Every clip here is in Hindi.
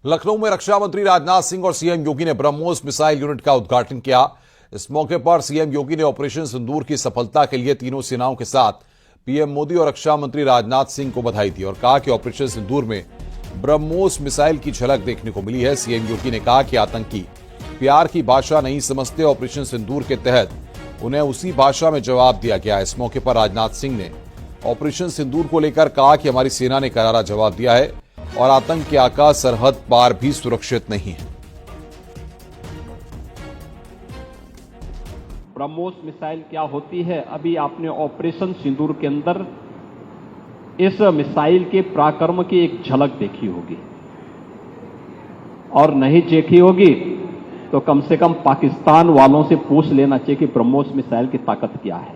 लखनऊ में रक्षा मंत्री राजनाथ सिंह और सीएम योगी ने ब्रह्मोस मिसाइल यूनिट का उद्घाटन किया। इस मौके पर सीएम योगी ने ऑपरेशन सिंदूर की सफलता के लिए तीनों सेनाओं के साथ पीएम मोदी और रक्षा मंत्री राजनाथ सिंह को बधाई दी और कहा कि ऑपरेशन सिंदूर में ब्रह्मोस मिसाइल की झलक देखने को मिली है। सीएम योगी ने कहा कि आतंकी प्यार की भाषा नहीं समझते, ऑपरेशन सिंदूर के तहत उन्हें उसी भाषा में जवाब दिया गया। इस मौके पर राजनाथ सिंह ने ऑपरेशन सिंदूर को लेकर कहा कि हमारी सेना ने करारा जवाब दिया है और आतंक के आकाश सरहद पार भी सुरक्षित नहीं है। ब्रह्मोस मिसाइल क्या होती है, अभी आपने ऑपरेशन सिंदूर के अंदर इस मिसाइल के पराक्रम की एक झलक देखी होगी, और नहीं देखी होगी तो कम से कम पाकिस्तान वालों से पूछ लेना चाहिए कि ब्रह्मोस मिसाइल की ताकत क्या है।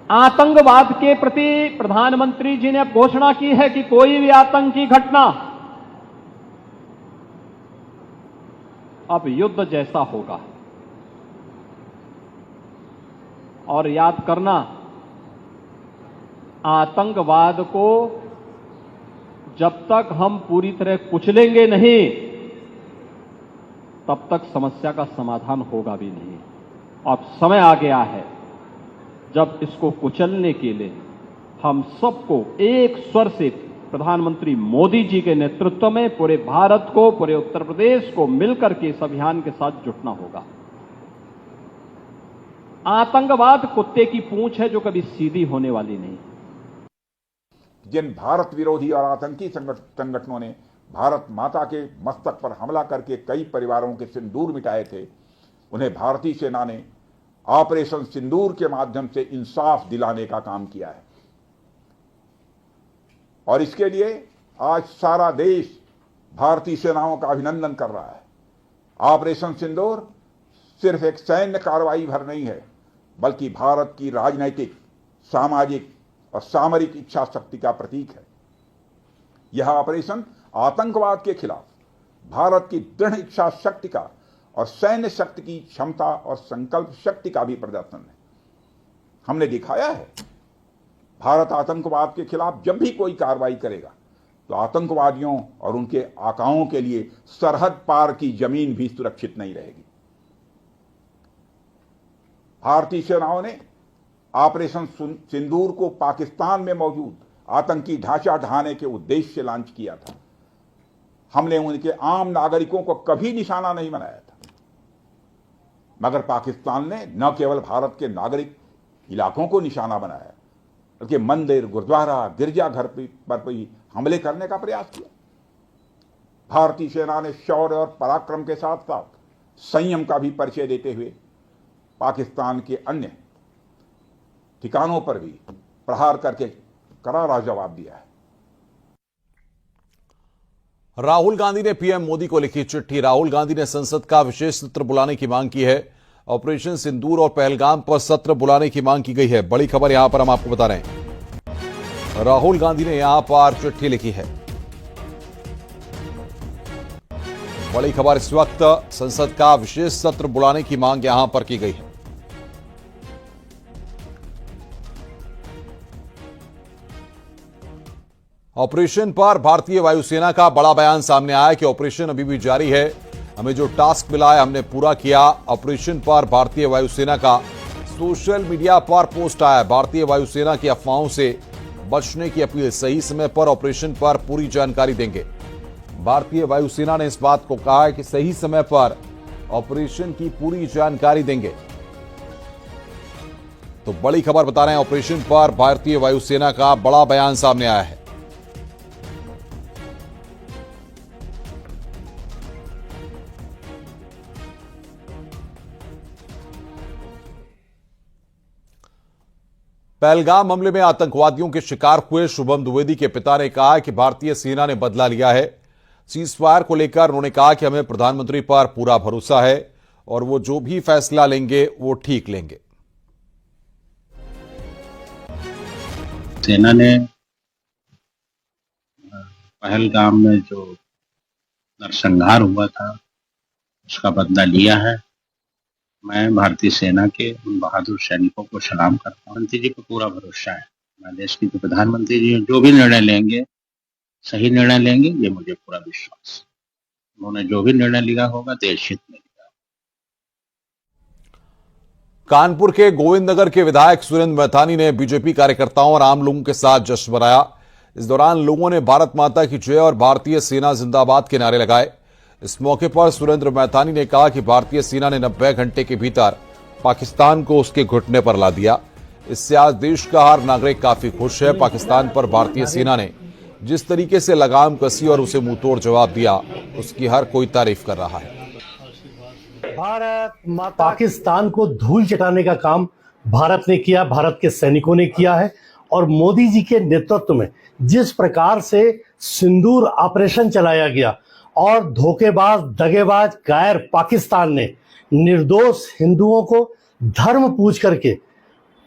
आतंकवाद के प्रति प्रधानमंत्री जी ने घोषणा की है कि कोई भी आतंकी घटना अब युद्ध जैसा होगा। और याद करना, आतंकवाद को जब तक हम पूरी तरह कुचलेंगे नहीं तब तक समस्या का समाधान होगा भी नहीं। अब समय आ गया है जब इसको कुचलने के लिए हम सबको एक स्वर से प्रधानमंत्री मोदी जी के नेतृत्व में पूरे भारत को, पूरे उत्तर प्रदेश को मिलकर के इस अभियान के साथ जुटना होगा। आतंकवाद कुत्ते की पूंछ है जो कभी सीधी होने वाली नहीं। जिन भारत विरोधी और आतंकी संगठनों ने भारत माता के मस्तक पर हमला करके कई परिवारों के सिंदूर मिटाए थे, उन्हें भारतीय सेना ने ऑपरेशन सिंदूर के माध्यम से इंसाफ दिलाने का काम किया है। और इसके लिए आज सारा देश भारतीय सेनाओं का अभिनंदन कर रहा है। ऑपरेशन सिंदूर सिर्फ एक सैन्य कार्रवाई भर नहीं है, बल्कि भारत की राजनैतिक, सामाजिक और सामरिक इच्छा शक्ति का प्रतीक है। यह ऑपरेशन आतंकवाद के खिलाफ भारत की दृढ़ इच्छा शक्ति का और सैन्य शक्ति की क्षमता और संकल्प शक्ति का भी प्रदर्शन है। हमने दिखाया है, भारत आतंकवाद के खिलाफ जब भी कोई कार्रवाई करेगा तो आतंकवादियों और उनके आकाओं के लिए सरहद पार की जमीन भी सुरक्षित नहीं रहेगी। भारतीय सेनाओं ने ऑपरेशन सिंदूर को पाकिस्तान में मौजूद आतंकी ढांचा ढहाने के उद्देश्य से लॉन्च किया था। हमने उनके आम नागरिकों को कभी निशाना नहीं बनाया था, मगर पाकिस्तान ने न केवल भारत के नागरिक इलाकों को निशाना बनाया, बल्कि मंदिर, गुरुद्वारा, गिरजाघर पर भी हमले करने का प्रयास किया। भारतीय सेना ने शौर्य और पराक्रम के साथ साथ संयम का भी परिचय देते हुए पाकिस्तान के अन्य ठिकानों पर भी प्रहार करके करारा जवाब दिया है। राहुल गांधी ने पीएम मोदी को लिखी चिट्ठी। राहुल गांधी ने संसद का विशेष सत्र बुलाने की मांग की है। ऑपरेशन सिंदूर और पहलगाम पर सत्र बुलाने की मांग की गई है। बड़ी खबर यहां पर हम आपको बता रहे हैं, राहुल गांधी ने यहां पर चिट्ठी लिखी है। बड़ी खबर इस वक्त, संसद का विशेष सत्र बुलाने की मांग यहां पर की गई है। ऑपरेशन पर भारतीय वायुसेना का बड़ा बयान सामने आया कि ऑपरेशन अभी भी जारी है, हमें जो टास्क मिला है हमने पूरा किया। ऑपरेशन पर भारतीय वायुसेना का सोशल मीडिया पर पोस्ट आया। भारतीय वायुसेना की अफवाहों से बचने की अपील, सही समय पर ऑपरेशन पर पूरी जानकारी देंगे। भारतीय वायुसेना ने इस बात को कहा है कि सही समय पर ऑपरेशन की पूरी जानकारी देंगे। तो बड़ी खबर बता रहे हैं, ऑपरेशन पर भारतीय वायुसेना का बड़ा बयान सामने आया है। पहलगाम हमले में आतंकवादियों के शिकार हुए शुभम द्विवेदी के पिता ने कहा कि भारतीय सेना ने बदला लिया है। सीजफायर को लेकर उन्होंने कहा कि हमें प्रधानमंत्री पर पूरा भरोसा है और वो जो भी फैसला लेंगे वो ठीक लेंगे। सेना ने पहलगाम में जो नरसंहार हुआ था उसका बदला लिया है। मैं भारतीय सेना के उन बहादुर सैनिकों को सलाम करता हूं। प्रधानमंत्री जी को पूरा भरोसा है। मैं देश के प्रधानमंत्री जी जो भी निर्णय लेंगे सही निर्णय लेंगे, ये मुझे पूरा विश्वास है। उन्होंने जो भी निर्णय लिया होगा देश हित में लिया। कानपुर के गोविंदनगर के विधायक सुरेंद्र मैथानी ने बीजेपी कार्यकर्ताओं और आम लोगों के साथ जश्न मनाया। इस दौरान लोगों ने भारत माता की जय और भारतीय सेना जिंदाबाद के नारे लगाए। इस मौके पर सुरेंद्र मैथानी ने कहा कि भारतीय सेना ने 90 घंटे के भीतर पाकिस्तान को उसके घुटने पर ला दिया। इससे आज देश का हर नागरिक काफी खुश है। पाकिस्तान पर भारतीय सेना ने जिस तरीके से लगाम कसी और उसे मुंहतोड़ जवाब दिया, उसकी हर कोई तारीफ कर रहा है। भारत माता पाकिस्तान को धूल चटाने का काम भारत ने किया, भारत के सैनिकों ने किया है। और मोदी जी के नेतृत्व में जिस प्रकार से सिंदूर ऑपरेशन चलाया गया और धोखेबाज, दगेबाज, कायर पाकिस्तान ने निर्दोष हिंदुओं को धर्म पूछ करके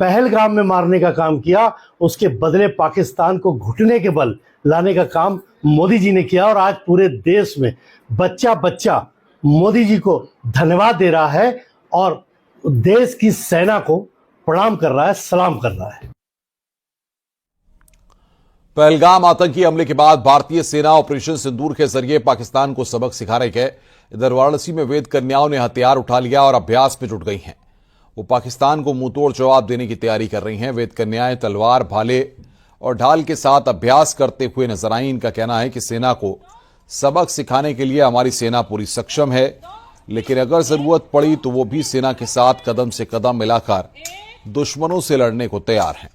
पहलगाम में मारने का काम किया, उसके बदले पाकिस्तान को घुटने के बल लाने का काम मोदी जी ने किया। और आज पूरे देश में बच्चा बच्चा मोदी जी को धन्यवाद दे रहा है और देश की सेना को प्रणाम कर रहा है, सलाम कर रहा है। पहलगाम आतंकी हमले के बाद भारतीय सेना ऑपरेशन सिंदूर के जरिए पाकिस्तान को सबक सिखा रही है। इधर वाराणसी में वेद कन्याओं ने हथियार उठा लिया और अभ्यास में जुट गई हैं। वो पाकिस्तान को मुंहतोड़ जवाब देने की तैयारी कर रही हैं। वेद कन्याएं तलवार, भाले और ढाल के साथ अभ्यास करते हुए नजर आई। इनका कहना है कि सेना को सबक सिखाने के लिए हमारी सेना पूरी सक्षम है, लेकिन अगर जरूरत पड़ी तो वो भी सेना के साथ कदम से कदम मिलाकर दुश्मनों से लड़ने को तैयार हैं।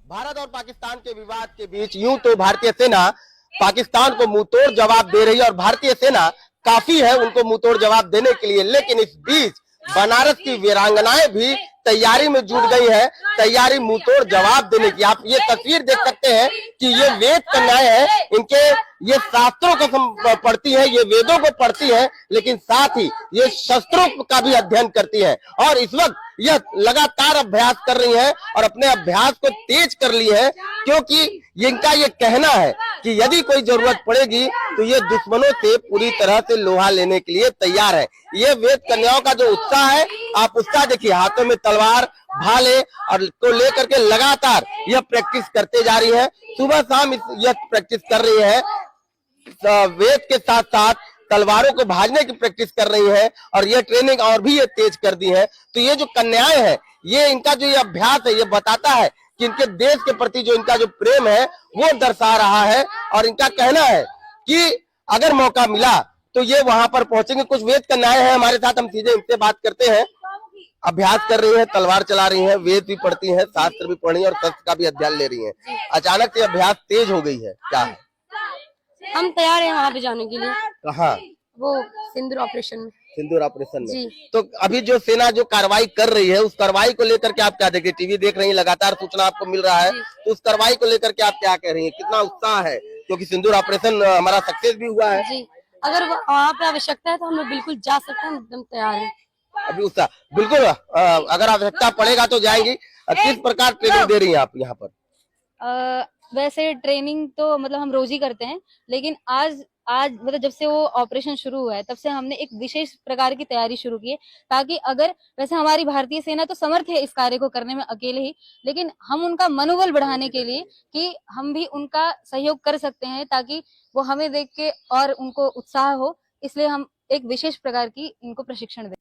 भारत और पाकिस्तान के विवाद के बीच यूं तो भारतीय सेना पाकिस्तान को मुंहतोड़ जवाब दे रही है और भारतीय सेना काफी है उनको मुंहतोड़ जवाब देने के लिए, लेकिन इस बीच बनारस की वीरांगनाएं भी तैयारी में जुट गई है, तैयारी मुंहतोड़ जवाब देने की। आप ये तस्वीर देख सकते हैं कि ये वेद कन्याएं हैं, इनके ये शास्त्रों को पढ़ती है, ये वेदों को पढ़ती है, लेकिन साथ ही ये शस्त्रों का भी अध्ययन करती है और इस वक्त यह लगातार अभ्यास कर रही है और अपने अभ्यास को तेज कर ली है, क्योंकि इनका ये कहना है कि यदि कोई जरूरत पड़ेगी तो ये दुश्मनों से पूरी तरह से लोहा लेने के लिए तैयार है। ये वेद कन्याओं का जो उत्साह है, आप उत्साह देखिए, हाथों में तलवार, भाले और को लेकर के लगातार यह प्रैक्टिस करते जा रही है। सुबह शाम यह प्रैक्टिस कर रही है, वेद के साथ साथ तलवारों को भाजने की प्रैक्टिस कर रही है और ये ट्रेनिंग और भी ये तेज कर दी है। तो ये जो कन्याएं हैं, ये इनका जो ये अभ्यास है, ये बताता है कि इनके देश के प्रति जो इनका जो प्रेम है वो दर्शा रहा है और इनका कहना है कि अगर मौका मिला तो ये वहां पर पहुंचेंगे। कुछ वेद कन्याएं हैं हमारे साथ, हम सीधे इनसे बात करते हैं। अभ्यास कर रही है, तलवार चला रही है, वेद भी पढ़ती है, शास्त्र भी पढ़ी है और शस्त्र का भी अध्ययन ले रही है। अचानक से अभ्यास तेज हो गई है, क्या है? हम तैयार हैं वहाँ पे जाने के लिए। कहाँ? वो सिंदूर ऑपरेशन में। सिंदूर ऑपरेशन में जी। तो अभी जो सेना जो कार्रवाई कर रही है, उस कार्रवाई को लेकर के आप क्या देख रही है? टीवी देख रही है, लगातार सूचना आपको मिल रहा है, तो उस कार्रवाई को लेकर के आप क्या कह रही है? कितना उत्साह है, क्योंकि सिंदूर ऑपरेशन हमारा सक्सेस भी हुआ है। जी, अगर वहाँ पे आवश्यकता है तो हम लोग बिल्कुल जा सकते हैं, एकदम तैयार हैं। अभी उत्साह बिल्कुल, अगर आवश्यकता पड़ेगा तो जाएंगी। किस प्रकार ट्रेनिंग दे रही है आप यहाँ पर? वैसे ट्रेनिंग तो मतलब हम रोज ही करते हैं, लेकिन आज मतलब जब से वो ऑपरेशन शुरू हुआ है तब से हमने एक विशेष प्रकार की तैयारी शुरू की है, ताकि अगर वैसे हमारी भारतीय सेना तो समर्थ है इस कार्य को करने में अकेले ही, लेकिन हम उनका मनोबल बढ़ाने के लिए कि हम भी उनका सहयोग कर सकते हैं, ताकि वो हमें देख के और उनको उत्साह हो, इसलिए हम एक विशेष प्रकार की इनको प्रशिक्षण दें।